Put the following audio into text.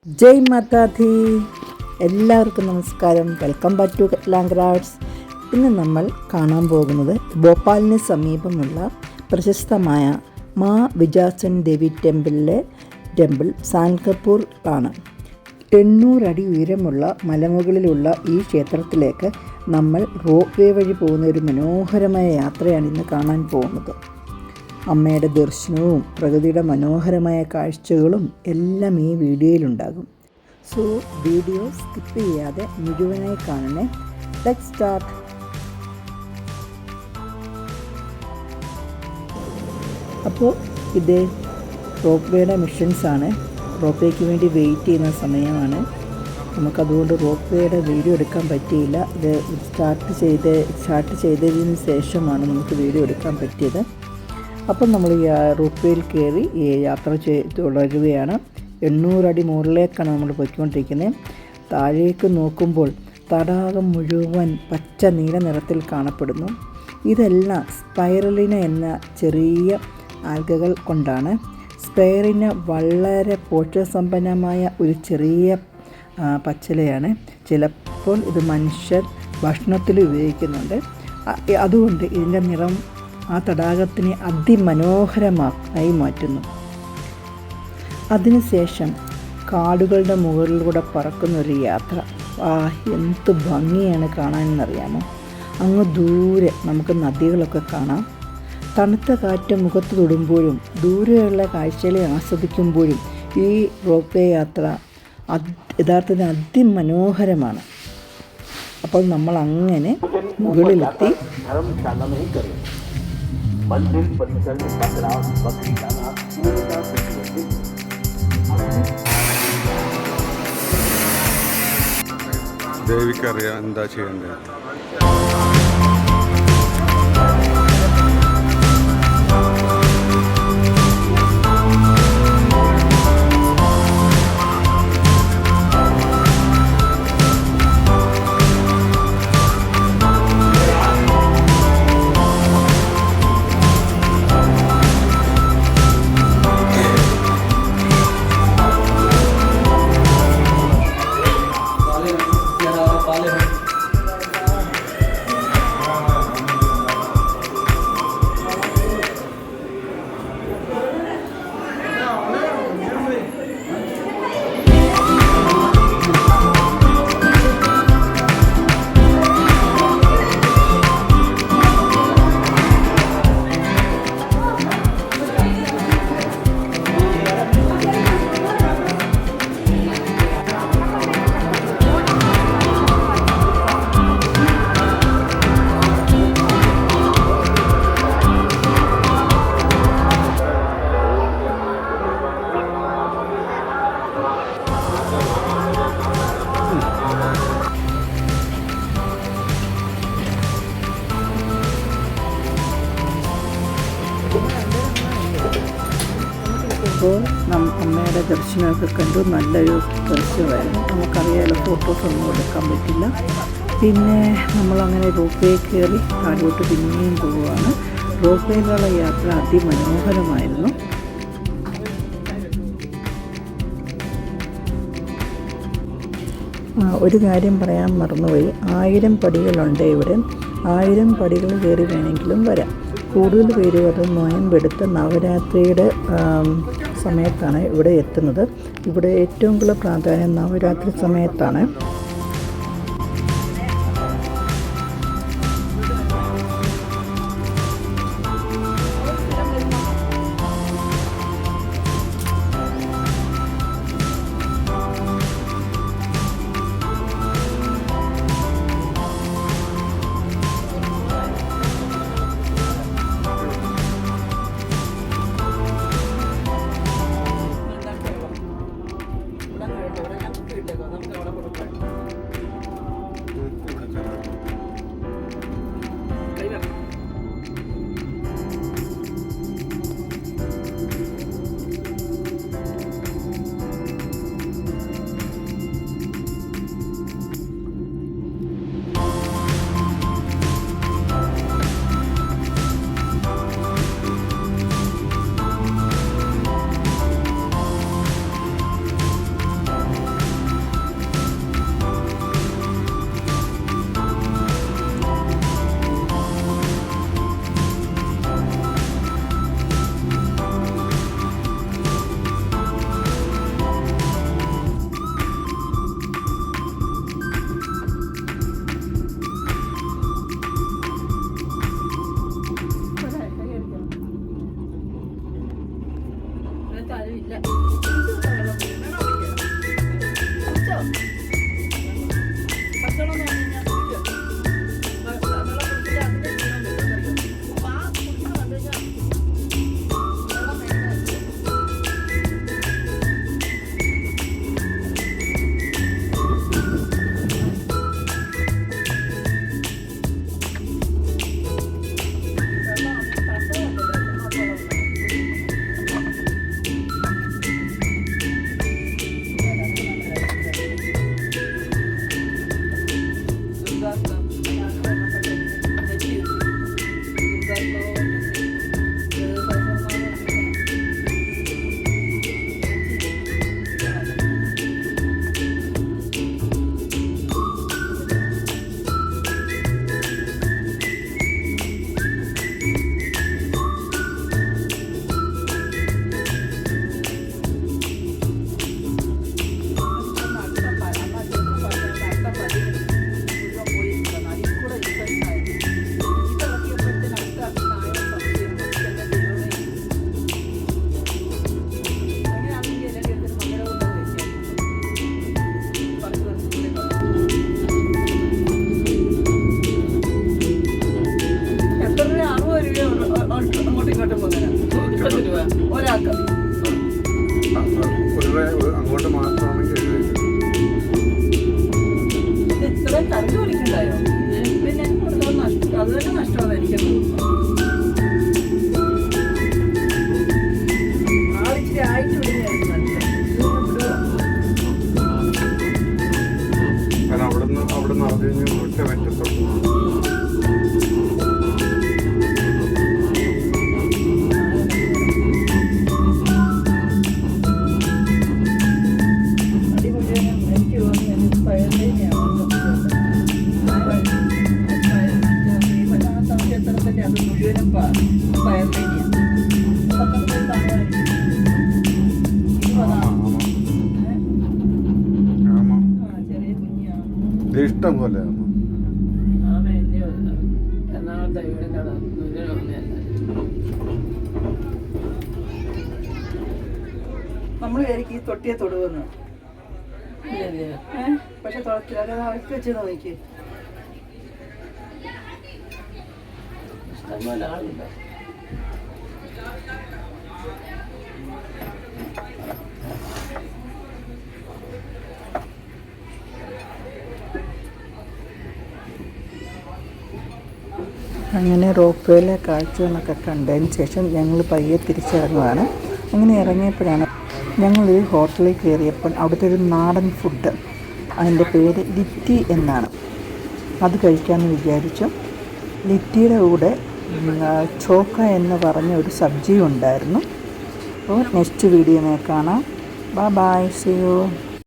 ജയ് മാതാധി. എല്ലാവർക്കും നമസ്കാരം. വെൽക്കം ബാക്ക് ടു ലാംഗ്രാഡ്സ്. ഇന്ന് നമ്മൾ കാണാൻ പോകുന്നത് ഭോപ്പാലിന് സമീപമുള്ള പ്രശസ്തമായ മാ വിജാസൻ ദേവി ടെമ്പിൾ സാൻകപൂർ ആണ്. 800 അടി ഉയരമുള്ള മലമുകളിലുള്ള ഈ ക്ഷേത്രത്തിലേക്ക് നമ്മൾ റോപ്പ് വേ വഴി പോകുന്ന ഒരു മനോഹരമായ യാത്രയാണ് ഇന്ന് കാണാൻ പോകുന്നത്. അമ്മയുടെ ദർശനവും പ്രകൃതിയുടെ മനോഹരമായ കാഴ്ചകളും എല്ലാം ഈ വീഡിയോയിലുണ്ടാകും. സോ വീഡിയോ സ്കിപ്പ് ചെയ്യാതെ മുഴുവനായി കാണണേ. Let's start. അപ്പോൾ ഇത് റോപ്പ് വേയുടെ മിഷൻസാണ്. റോപ്പ് വേക്ക് വേണ്ടി വെയിറ്റ് ചെയ്യുന്ന സമയമാണ്. നമുക്കതുകൊണ്ട് റോപ്പ് വേയുടെ വീഡിയോ എടുക്കാൻ പറ്റിയില്ല. ഇത് സ്റ്റാർട്ട് ചെയ്തതിന് ശേഷമാണ് നമുക്ക് വീഡിയോ എടുക്കാൻ പറ്റിയത്. അപ്പം നമ്മൾ റോപ്പ് വേയിൽ കയറി യാത്ര തുടരുകയാണ്. 800 അടി മുകളിലേക്കാണ് നമ്മൾ പോയിക്കൊണ്ടിരിക്കുന്നത്. താഴേക്ക് നോക്കുമ്പോൾ തടാകം മുഴുവൻ പച്ച നീല നിറത്തിൽ കാണപ്പെടുന്നു. ഇതെല്ലാം സ്പൈറലിന എന്ന ചെറിയ ആൽഗകൾ കൊണ്ടാണ്. സ്പൈറിന വളരെ പോഷകസമ്പന്നമായ ഒരു ചെറിയ പച്ചിലയാണ്. ചിലപ്പോൾ ഇത് മനുഷ്യർ ഭക്ഷണത്തിൽ ഉപയോഗിക്കുന്നുണ്ട്. അതുകൊണ്ട് ഇതിൻ്റെ നിറം ആ തടാകത്തിനെ അതിമനോഹരമായി മാറ്റുന്നു. അതിനുശേഷം കാടുകളുടെ മുകളിലൂടെ പറക്കുന്നൊരു യാത്ര. എന്ത് ഭംഗിയാണ് കാണാനെന്നറിയാമോ? അങ്ങ് ദൂരെ നമുക്ക് നദികളൊക്കെ കാണാം. തണുത്ത കാറ്റ് മുഖത്ത് തൊടുമ്പോഴും ദൂരെയുള്ള കാഴ്ചകളെ ആസ്വദിക്കുമ്പോഴും ഈ റോപ്പ് വേ യാത്ര യഥാർത്ഥത്തിൽ അതിമനോഹരമാണ്. അപ്പോൾ നമ്മൾ അങ്ങനെ മുകളിലെത്തി. मंदिर परिसर में बकरा बकरी दाना पूरा ദേവിക്കറിയാം എന്താ ചെയ്യേണ്ടത്. അപ്പോൾ അമ്മയുടെ ദർശനമൊക്കെ കണ്ടു. നല്ലൊരു ദർശനമായിരുന്നു. നമുക്കറിയാലോ ഫോട്ടോസൊന്നും എടുക്കാൻ പറ്റില്ല. പിന്നെ നമ്മളങ്ങനെ റോപ്പ് വേ കയറി താഴോട്ട് പിന്നെയും പോവുകയാണ്. റോപ്പ് വേയിലുള്ള യാത്ര അതിമനോഹരമായിരുന്നു. ഒരു കാര്യം പറയാൻ മറന്നുപോയി. 1000 പടികളുണ്ട് ഇവിടെ. 1000 പടികൾ കയറി വേണമെങ്കിലും വരാം. കൂടുതൽ പേര് അത് നോയമ്പെടുത്ത് നവരാത്രിയുടെ സമയത്താണ് ഇവിടെ എത്തുന്നത്. ഇവിടെ ഏറ്റവും കൂടുതൽ പ്രാധാന്യം നവരാത്രി സമയത്താണ്. കഴിഞ്ഞ് ഒറ്റ പറ്റത്തുള്ളൂ. എനിക്ക് തോന്നുന്നു ക്ഷേത്രത്തിൻ്റെ അത് മുഴുവനും പയർവേനിയാണ്. ചെറിയ കുഞ്ഞാണ്. ഇത് ഇഷ്ടം പോലെ നമ്മൾ വിചാരിക്കും ഈ തൊട്ടിയെ തൊടുവെന്ന്, പക്ഷെ തുളക്കില്ല. അത് അവർക്ക് വെച്ച് നോക്കി ഇഷ്ടംപോലെ ആളുണ്ട്. അങ്ങനെ റോപ്പ് വേയിലെ കാഴ്ചകളൊക്കെ കണ്ടതിന് ശേഷം ഞങ്ങൾ പയ്യെ തിരിച്ചിറങ്ങുകയാണ്. അങ്ങനെ ഇറങ്ങിയപ്പോഴാണ് ഞങ്ങളൊരു ഹോട്ടലിൽ കയറിയപ്പോൾ അവിടുത്തെ ഒരു നാടൻ ഫുഡ്, അതിൻ്റെ പേര് ലിറ്റി എന്നാണ്, അത് കഴിക്കാമെന്ന് വിചാരിച്ചു. ലിറ്റിയുടെ കൂടെ ചോക്ക എന്ന് പറഞ്ഞ ഒരു സബ്ജിയും ഉണ്ടായിരുന്നു. അപ്പോൾ നെക്സ്റ്റ് വീഡിയോയിൽ കാണാം. Bye bye, see U.